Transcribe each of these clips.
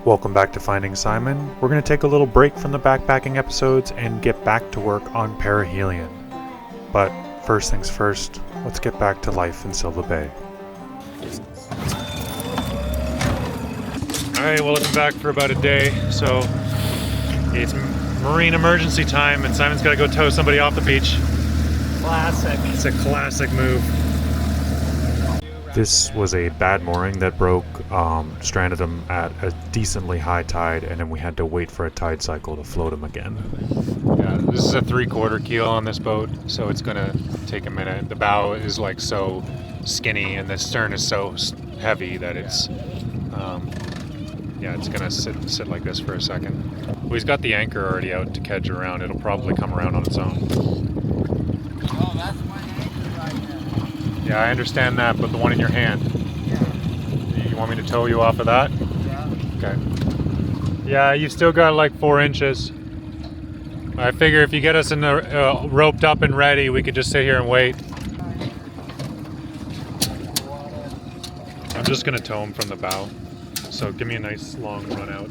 Welcome back to Finding Simon. We're going to take a little break from the backpacking episodes and get back to work on Perihelion. But first things first, let's get back to life in Silva Bay. Alright, well, looking back for about a day, so it's marine emergency time and Simon's got to go tow somebody off the beach. Classic. It's a classic move. This was a bad mooring that broke, stranded him at a decently high tide, and then we had to wait for a tide cycle to float him again. Yeah, this is a 3/4 keel on this boat, so it's gonna take a minute. The bow is like so skinny and the stern is so heavy that it's, it's gonna sit like this for a second. Well, he's got the anchor already out to kedge around. It'll probably come around on its own. Oh, that's my anchor right there. Yeah, I understand that, but the one in your hand. Yeah. You want me to tow you off of that? Yeah. Okay. Yeah, you've still got like 4 inches. I figure if you get us in the roped up and ready, we could just sit here and wait. I'm just gonna tow him from the bow. So give me a nice long run out.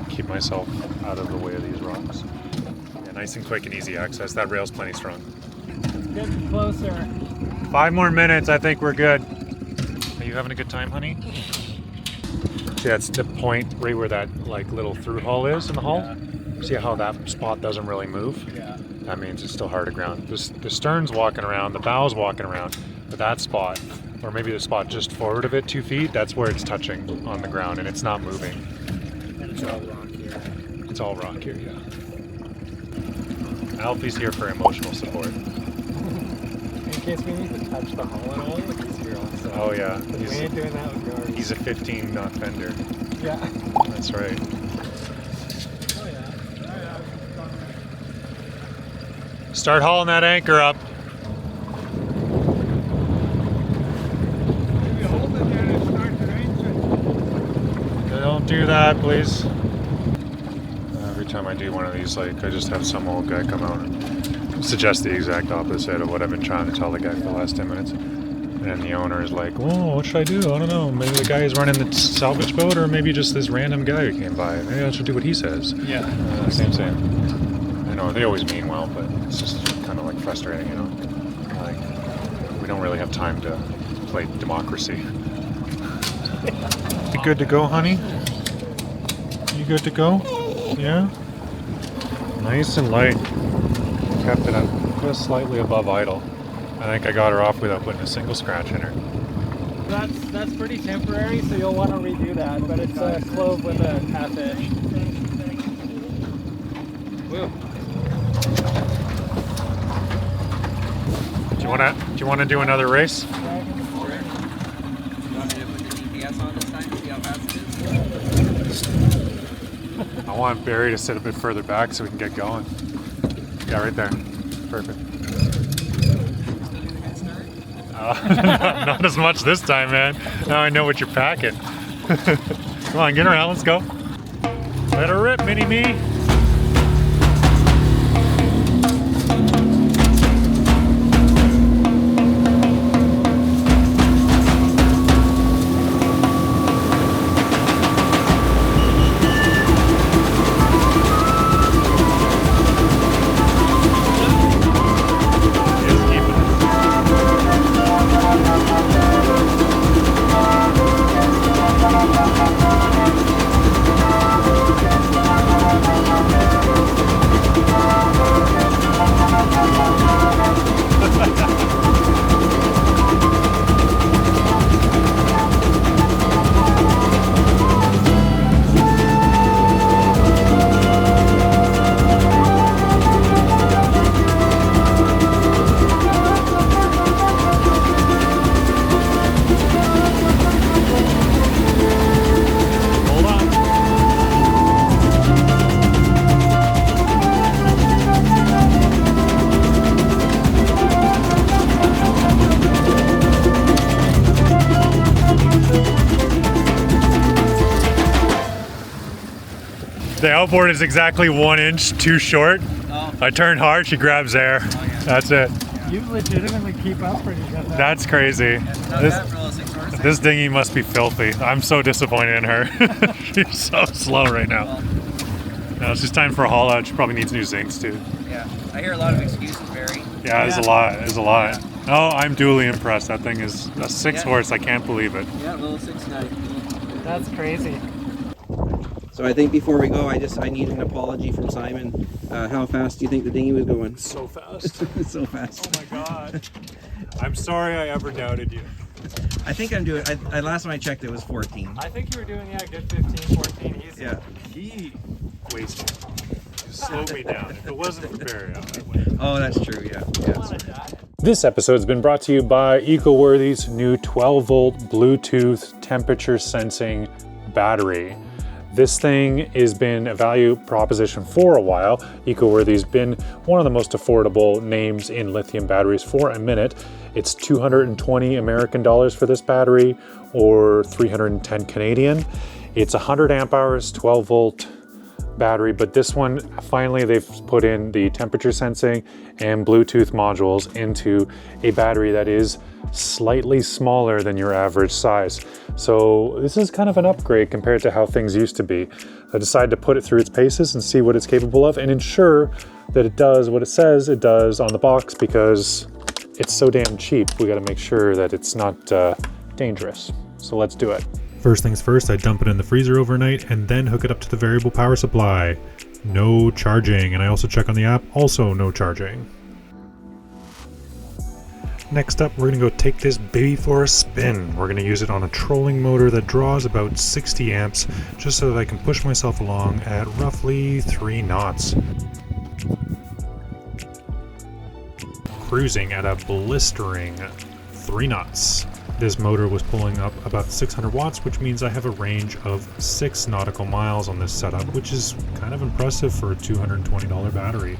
Keep myself out of the way of these rocks. Yeah, nice and quick and easy access. That rail's plenty strong. Get closer. 5 more minutes, I think we're good. Are you having a good time, honey? See, that's the point right where that like little through hull is in the hull. Yeah. See how that spot doesn't really move? Yeah. That means it's still hard aground. The stern's walking around, the bow's walking around, but that spot, or maybe the spot just forward of it 2 feet, that's where it's touching on the ground and it's not moving. And it's all rock here. It's all rock here, yeah. Alfy's here for emotional support. In case we need to touch the hull and all, he's here also. Oh yeah. We ain't doing that with yours. He's a 15 knot fender. Yeah. That's right. Oh yeah. Start hauling that anchor up. Maybe hold it there and start the engine. Don't do that, please. Every time I do one of these, like, I just have some old guy come out and suggest the exact opposite of what I've been trying to tell the guy for the last 10 minutes. And then the owner is like, "Oh, what should I do? I don't know. Maybe the guy is running the salvage boat, or maybe just this random guy who came by. Maybe I should do what he says." Yeah. Same. I know they always mean well, but it's just kind of like frustrating, you know. Like, we don't really have time to play democracy. You good to go, honey? You good to go? Yeah? Nice and light. Kept it up just slightly above idle. I think I got her off without putting a single scratch in her. That's pretty temporary, so you'll want to redo that, but it's a clove with a half inch. Woo. Do you want to do another race? You want me to put the GPS on this time to see how fast it is? I want Barry to sit a bit further back so we can get going. Yeah, right there. Perfect. Not as much this time, man. Now I know what you're packing. Come on, get around. Let's go. Let her rip, mini-me. The outboard is exactly 1 inch too short. Oh. I turned hard, she grabs air. Oh, yeah. That's it. Yeah. You legitimately keep up pretty good. That's crazy. Not This, bad for a little 6 horse. this dinghy must be filthy. I'm so disappointed in her. She's so slow right now. Well, No, it's just time for a haul out. She probably needs new zincs too. yeah, I hear a lot of excuses, Barry. Yeah, there's a lot. There's a lot. Oh, I'm duly impressed. That thing is a 6 horse. I can't believe it. Yeah, little 6'9". That's crazy. So I think before we go, I need an apology from Simon. How fast do you think the dinghy was going? So fast. So fast. Oh my god. I'm sorry I ever doubted you. I think I'm doing. I last time I checked, it was 14. I think you were doing a good 15, 14 easy. Yeah. He wasted. You slowed me down. If it wasn't for Barry, I would. Oh, that's true. Yeah. This episode's been brought to you by EcoWorthy's new 12-volt Bluetooth temperature sensing battery. This thing has been a value proposition for a while. EcoWorthy's been one of the most affordable names in lithium batteries for a minute. It's 220 American dollars for this battery, or 310 Canadian. It's 100 amp hours, 12 volt battery, but this one, finally they've put in the temperature sensing and Bluetooth modules into a battery that is slightly smaller than your average size. So this is kind of an upgrade compared to how things used to be. I decided to put it through its paces and see what it's capable of and ensure that it does what it says it does on the box, because it's so damn cheap. We got to make sure that it's not dangerous. So let's do it. First things first, I dump it in the freezer overnight and then hook it up to the variable power supply. No charging, and I also check on the app, also no charging. Next up, we're gonna go take this baby for a spin. We're gonna use it on a trolling motor that draws about 60 amps, just so that I can push myself along at roughly 3 knots. Cruising at a blistering 3 knots. This motor was pulling up about 600 watts, which means I have a range of 6 nautical miles on this setup, which is kind of impressive for a $220 battery.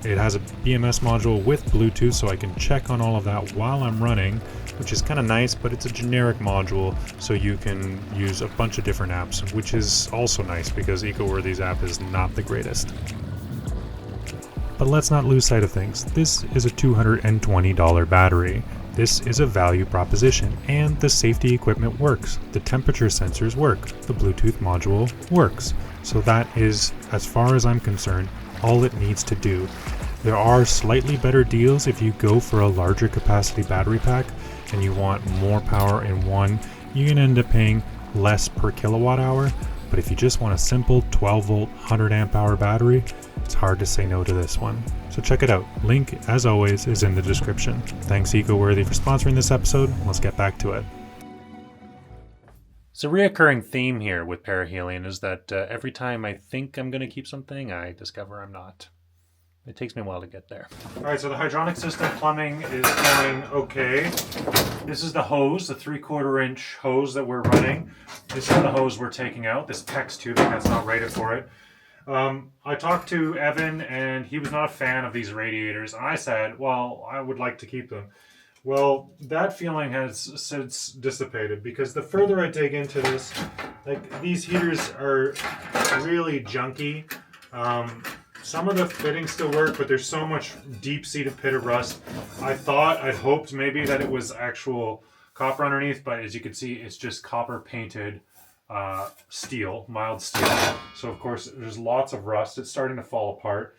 It has a BMS module with Bluetooth, so I can check on all of that while I'm running, which is kind of nice, but it's a generic module, so you can use a bunch of different apps, which is also nice because EcoWorthy's app is not the greatest. But let's not lose sight of things. This is a $220 battery. This is a value proposition, and the safety equipment works. The temperature sensors work. The Bluetooth module works. So that is, as far as I'm concerned, all it needs to do. There are slightly better deals if you go for a larger capacity battery pack and you want more power in one. You can end up paying less per kilowatt hour, but if you just want a simple 12 volt 100 amp hour battery, it's hard to say no to this one. So check it out. Link, as always, is in the description. Thanks EcoWorthy for sponsoring this episode. Let's get back to it. So a reoccurring theme here with Perihelion is that every time I think I'm going to keep something, I discover I'm not. It takes me a while to get there. All right, so the hydronic system plumbing is going okay. This is the hose, the 3/4 inch hose that we're running. This is the hose we're taking out, this PEX tubing that's not rated for it. I talked to Evan and he was not a fan of these radiators. And I said, well, I would like to keep them. Well, that feeling has since dissipated because the further I dig into this, like these heaters are really junky. Some of the fittings still work, but there's so much deep-seated pit of rust. I'd hoped maybe that it was actual copper underneath, but as you can see, it's just copper painted steel, mild steel. So of course there's lots of rust. It's starting to fall apart.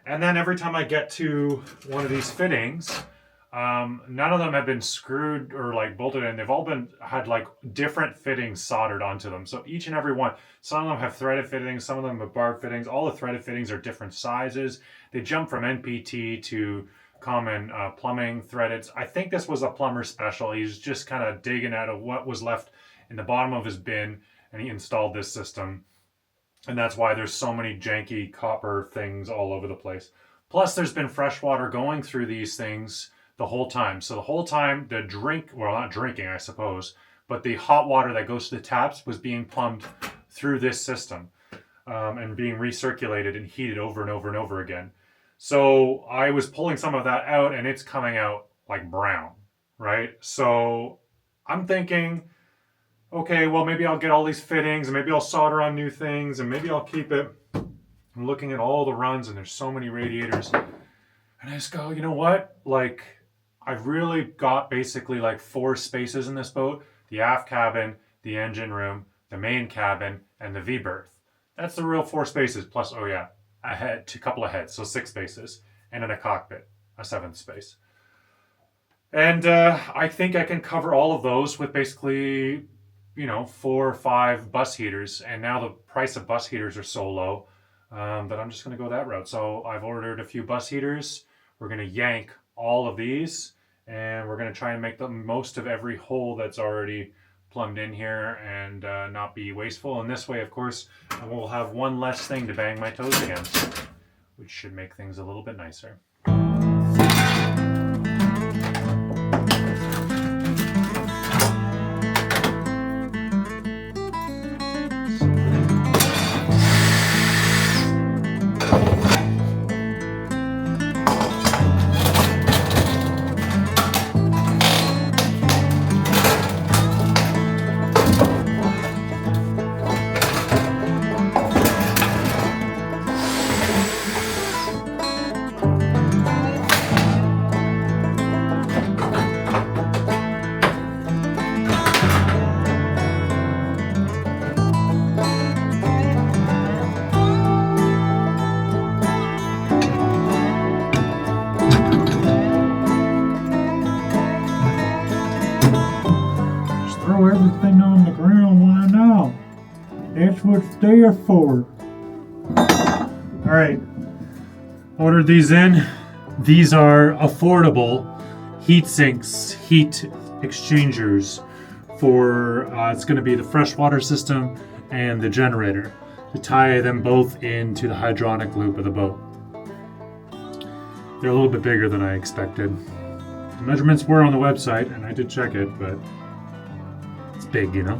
And then every time I get to one of these fittings, none of them have been screwed or like bolted in. They've all had like different fittings soldered onto them. So each and every one, some of them have threaded fittings, some of them have barb fittings. All the threaded fittings are different sizes. They jump from NPT to common plumbing threaded. I think this was a plumber special. He's just kind of digging out of what was left in the bottom of his bin, and he installed this system. And that's why there's so many janky copper things all over the place. Plus there's been fresh water going through these things the whole time. So the whole time not drinking, I suppose, but the hot water that goes to the taps was being plumbed through this system and being recirculated and heated over and over and over again. So I was pulling some of that out and it's coming out like brown, right? So I'm thinking, okay, well, maybe I'll get all these fittings and maybe I'll solder on new things and maybe I'll keep it. I'm looking at all the runs and there's so many radiators. And I just go, you know what? Like, I've really got basically like 4 spaces in this boat: the aft cabin, the engine room, the main cabin, and the V-berth. That's the real 4 spaces, plus, oh yeah, a couple of heads, so 6 spaces, and in a cockpit, a 7th space. And I think I can cover all of those with basically, 4 or 5 bus heaters. And now the price of bus heaters are so low that I'm just going to go that route. So I've ordered a few bus heaters. We're going to yank all of these, and we're going to try and make the most of every hole that's already plumbed in here and not be wasteful. And this way, of course, I will have one less thing to bang my toes against, which should make things a little bit nicer. Everything on the ground, why not? That's what it's there for. Alright, ordered these in. These are affordable heat sinks, heat exchangers for, it's going to be the freshwater system and the generator to tie them both into the hydronic loop of the boat. They're a little bit bigger than I expected. The measurements were on the website and I did check it, but it's big, you know?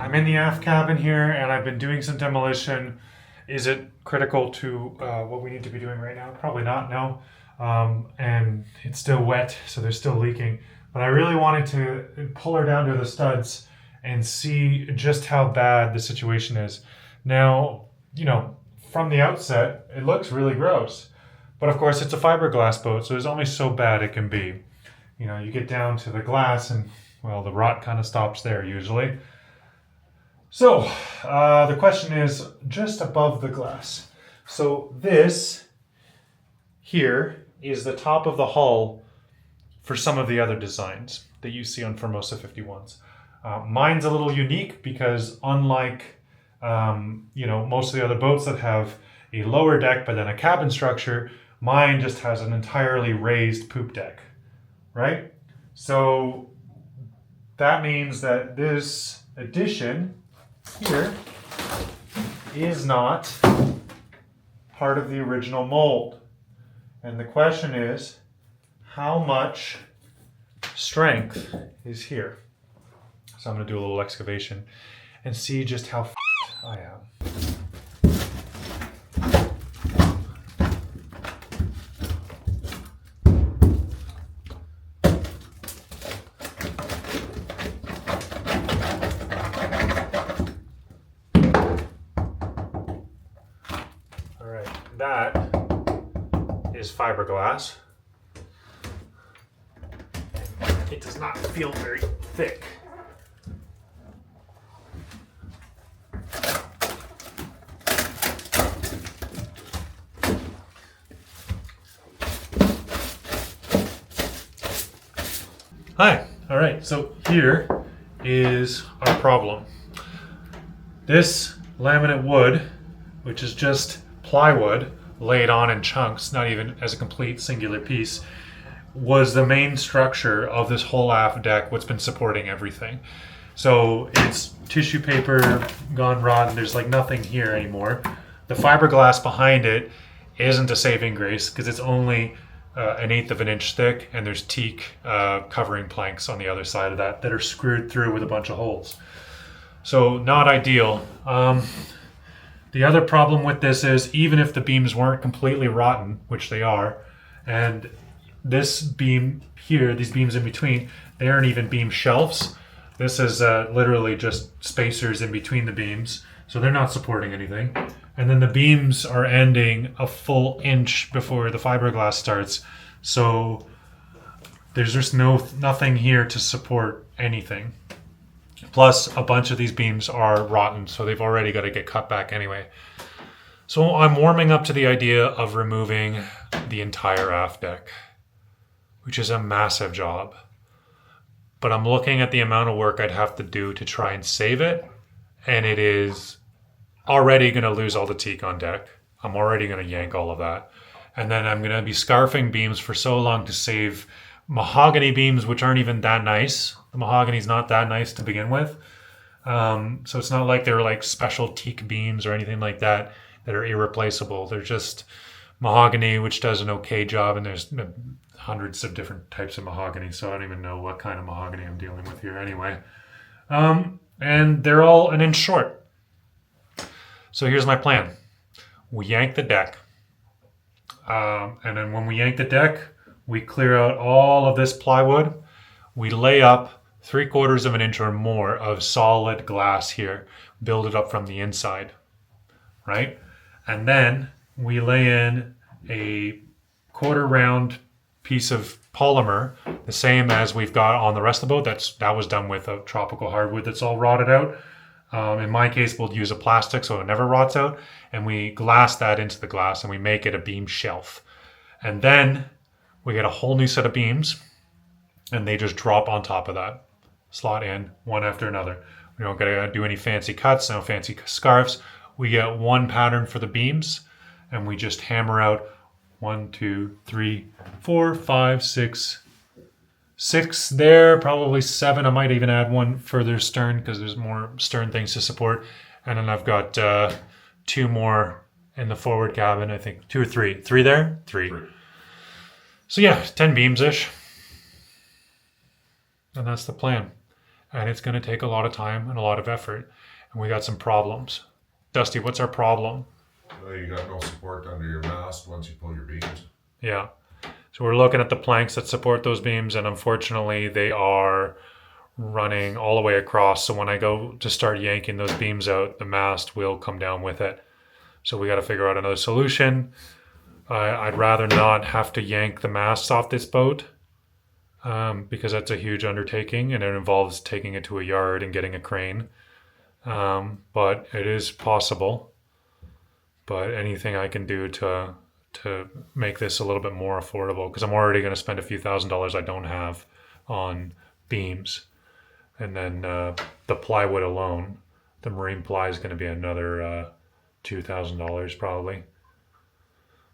I'm in the aft cabin here and I've been doing some demolition. Is it critical to what we need to be doing right now? Probably not, no. And it's still wet, so they're still leaking. But I really wanted to pull her down to the studs and see just how bad the situation is. Now, you know, from the outset, it looks really gross. But of course, it's a fiberglass boat, so there's only so bad it can be. You know, you get down to the glass and, well, the rot kind of stops there usually. So, the question is just above the glass. So this here is the top of the hull for some of the other designs that you see on Formosa 51s. Mine's a little unique because unlike, you know, most of the other boats that have a lower deck but then a cabin structure, mine just has an entirely raised poop deck, right? So that means that this addition here is not part of the original mold. And the question is, how much strength is here? So I'm going to do a little excavation and see just how f***ed I am. that is fiberglass. It does not feel very thick. Hi, all right, so here is our problem. This laminate wood, which is just plywood laid on in chunks, not even as a complete singular piece, was the main structure of this whole aft deck, what's been supporting everything. So it's tissue paper gone rotten, there's like nothing here anymore. The fiberglass behind it isn't a saving grace because it's only an 1/8 of an inch thick, and there's teak covering planks on the other side of that are screwed through with a bunch of holes. So not ideal. The other problem with this is even if the beams weren't completely rotten, which they are, and this beam here, these beams in between, they aren't even beam shelves. This is literally just spacers in between the beams, so they're not supporting anything. And then the beams are ending a full inch before the fiberglass starts, so there's just nothing here to support anything. Plus, a bunch of these beams are rotten, so they've already got to get cut back anyway. So I'm warming up to the idea of removing the entire aft deck, which is a massive job. But I'm looking at the amount of work I'd have to do to try and save it, and it is already going to lose all the teak on deck. I'm already going to yank all of that. And then I'm going to be scarfing beams for so long to save mahogany beams, which aren't even that nice. The mahogany's not that nice to begin with. So it's not like they're like special teak beams or anything like that are irreplaceable. They're just mahogany, which does an okay job, and there's hundreds of different types of mahogany, so I don't even know what kind of mahogany I'm dealing with here anyway. And they're all an inch short. So here's my plan. We yank the deck. And then when we yank the deck, we clear out all of this plywood. We lay up 3/4 of an inch or more of solid glass here, build it up from the inside, right? And then we lay in a 1/4 round piece of polymer, the same as we've got on the rest of the boat. That was done with a tropical hardwood that's all rotted out. In my case, we'll use a plastic so it never rots out, and we glass that into the glass and we make it a beam shelf. And then we get a whole new set of beams, and they just drop on top of that, slot in one after another. We don't gotta do any fancy cuts, no fancy scarves. We get one pattern for the beams, and we just hammer out 1, 2, 3, 4, 5, 6 there, probably 7. I might even add one further stern because there's more stern things to support. And then I've got 2 more in the forward cabin, I think 2 or 3. 3 there? 3. So yeah, 10 beams-ish. And that's the plan. And it's going to take a lot of time and a lot of effort. And we got some problems. Dusty, what's our problem? Well, you got no support under your mast once you pull your beams. Yeah. So we're looking at the planks that support those beams, and unfortunately they are running all the way across. So when I go to start yanking those beams out, the mast will come down with it. So we got to figure out another solution. I'd rather not have to yank the masts off this boat because that's a huge undertaking, and it involves taking it to a yard and getting a crane. But it is possible. But anything I can do to make this a little bit more affordable, because I'm already going to spend a few $1,000s I don't have on beams. And then the plywood alone, the marine ply is going to be another $2,000 probably.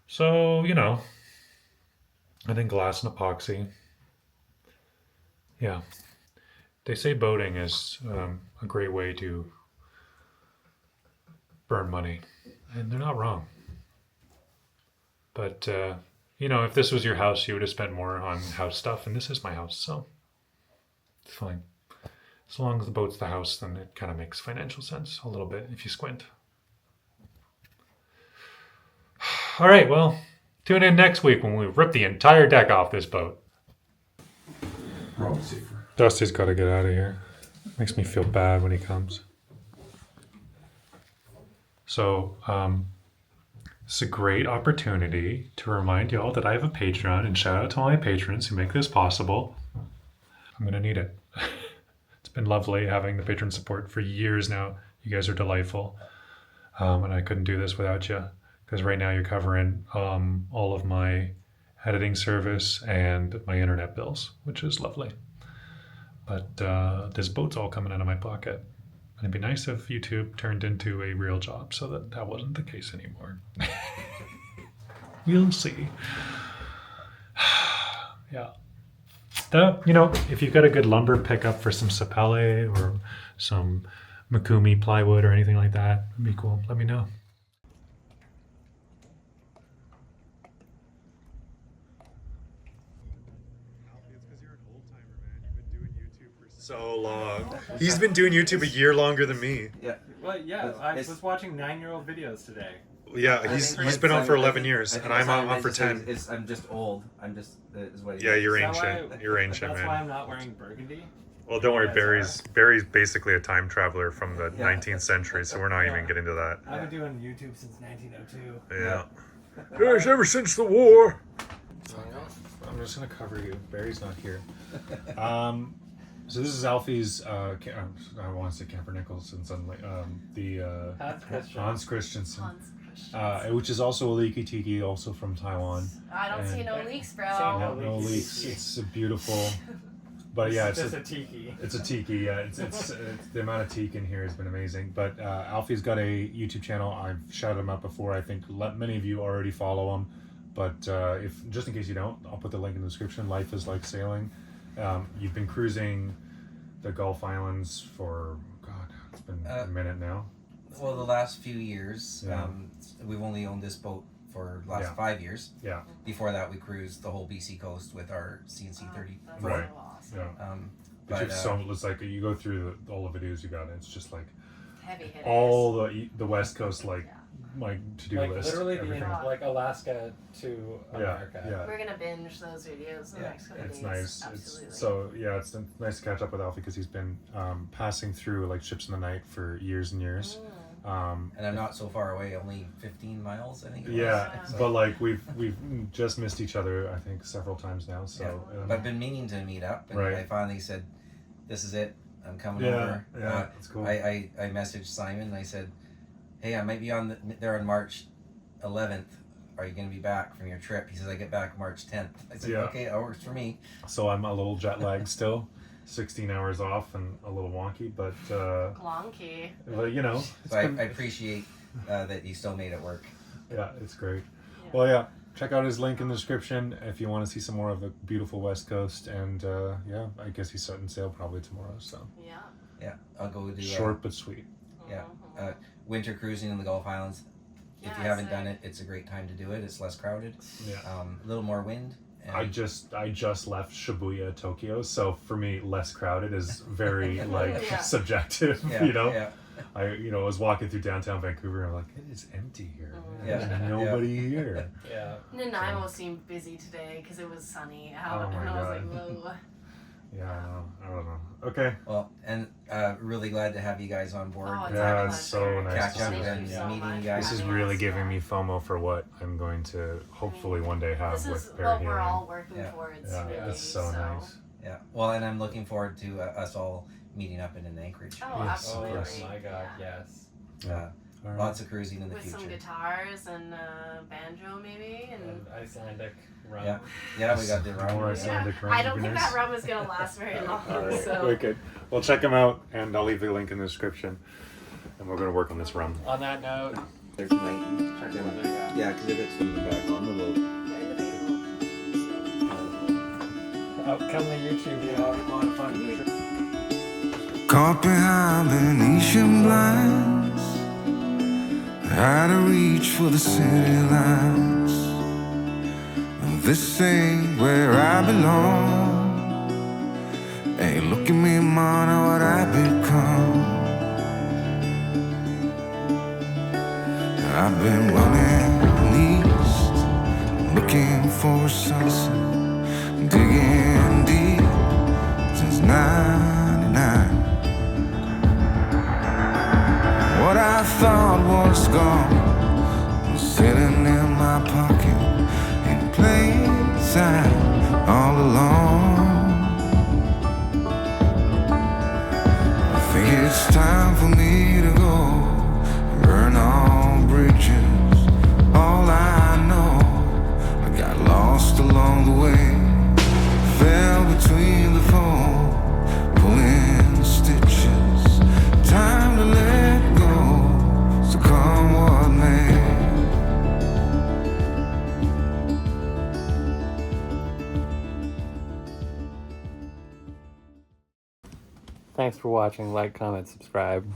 So, you know, I think glass and epoxy. Yeah. They say boating is a great way to burn money. And they're not wrong. But, you know, if this was your house, you would have spent more on house stuff. And this is my house, so it's fine. As long as the boat's the house, then it kind of makes financial sense a little bit if you squint. All right, well, tune in next week when we rip the entire deck off this boat. Probably safer. Dusty's got to get out of here. Makes me feel bad when he comes. So, It's a great opportunity to remind y'all that I have a Patreon, and shout out to all my patrons who make this possible. I'm gonna need it. It's been lovely having the patron support for years now. You guys are delightful. And I couldn't do this without you, because right now you're covering all of my editing service and my internet bills, which is lovely. But this boat's all coming out of my pocket. And it'd be nice if YouTube turned into a real job so that that wasn't the case anymore. We'll see. Yeah. If you've got a good lumber pickup for some sapele or some Mikumi plywood or anything like that, it'd be cool. Let me know. So long. He's been doing YouTube a year longer than me. Yeah. Well, yeah, I was watching 9-year-old videos today. Yeah, he's been on for 11 years, and I'm on for 10. I'm just old. I'm just is what. Yeah, you're Is that ancient. why- You're ancient, That's man. why I'm not wearing burgundy. Well, don't worry, That's Barry's basically a time traveler from the Yeah. 19th century, so we're not Yeah. even getting to that. I've been doing YouTube since 1902. Yeah. Yes, ever since the war. I'm just gonna cover you. Barry's not here. So this is Alfy's. I want to say Camper Nicholson suddenly. Hans Christensen. Which is also a leaky tiki, also from Taiwan. I don't see no leaks, bro. No leaks. It's a beautiful. But yeah, it's just a tiki. It's a tiki, yeah. It's the amount of teak in here has been amazing. But Alfy's got a YouTube channel. I've shouted him out before. I think many of you already follow him. But if just in case you don't, I'll put the link in the description. Life is like sailing. You've been cruising the Gulf Islands for, God, it's been a minute now. Well, the last few years, Yeah. we've only owned this boat for the last 5 years. Yeah. Before that, we cruised the whole BC coast with our CNC 30. That's Right. so awesome. Yeah. But It's like you go through all the videos you got, and it's just like Heavy hitters. all the West Coast to-do Like list. literally everything. like Alaska to America. Yeah. We're gonna binge those videos in the next couple It's days. nice. Absolutely. It's nice to catch up with Alfy because he's been passing through like ships in the night for years and years. and I'm not so far away, only 15 miles, I think it was. Yeah, So- but like we've just missed each other, I think, several times now. So But I've been meaning to meet up, and Right. I finally said, "This is it. I'm coming Yeah, over." yeah, that's cool. I messaged Simon. And I said, "Hey, I might be there on March 11th. Are you going to be back from your trip?" He says, "I get back March 10th." I said, Yeah. "Okay, that works for me." So I'm a little jet lagged still, 16 hours off and a little wonky, but Glonky. it's So I been- appreciate that you still made it work. yeah, it's great. Well, yeah, check out his link in the description if you want to see some more of the beautiful West Coast, and I guess he's setting sail probably tomorrow. So Yeah. Yeah, I'll go do short but sweet. yeah, winter cruising in the Gulf Islands. If you Yeah, haven't sick. done it, it's a great time to do it. It's less crowded, Yeah. a little more wind. And I just left Shibuya, Tokyo, so for me, less crowded is very Yeah. subjective. yeah, yeah. I was walking through downtown Vancouver, and I'm like, it is empty here. Yeah. There's nobody here. Yeah. Nanaimo seemed busy today because it was sunny out, Oh my and I was God. like, whoa. Yeah, I don't know. Okay. Well, and really glad to have you guys on board. Oh, it's Yeah, our it's pleasure. so nice Catch to up see Thank and you so meeting you much guys. This is for having really us. giving me FOMO for what I'm going to hopefully one day have This is with what Perihelion. we're all working Yeah. towards. Yeah, really, it's so nice. Yeah. Well, and I'm looking forward to us all meeting up in an Anchorage. Oh, Yes, Oh absolutely. yes. my God, Yeah. yes. All right. Lots of cruising in the With future. some guitars and banjo maybe, and And Icelandic rum. Yeah. Yeah, we got the More rum. Icelandic rum I would don't be think nice. that rum is gonna last very long. All right, So wicked. Well, check them out, and I'll leave the link in the description. And we're going to work on this rum. On that note, There tonight. check them out. Yeah, because if it's in the back on the boat. Come to YouTube, you know, a lot of fun. Caught behind Venetian blinds, out of reach for the city lights. This ain't where I belong. Hey, look at me, man, what I've become. I've been running east, looking for a sunset, digging deep since '99. What I thought was gone was sitting Thanks for watching. Like, comment, subscribe.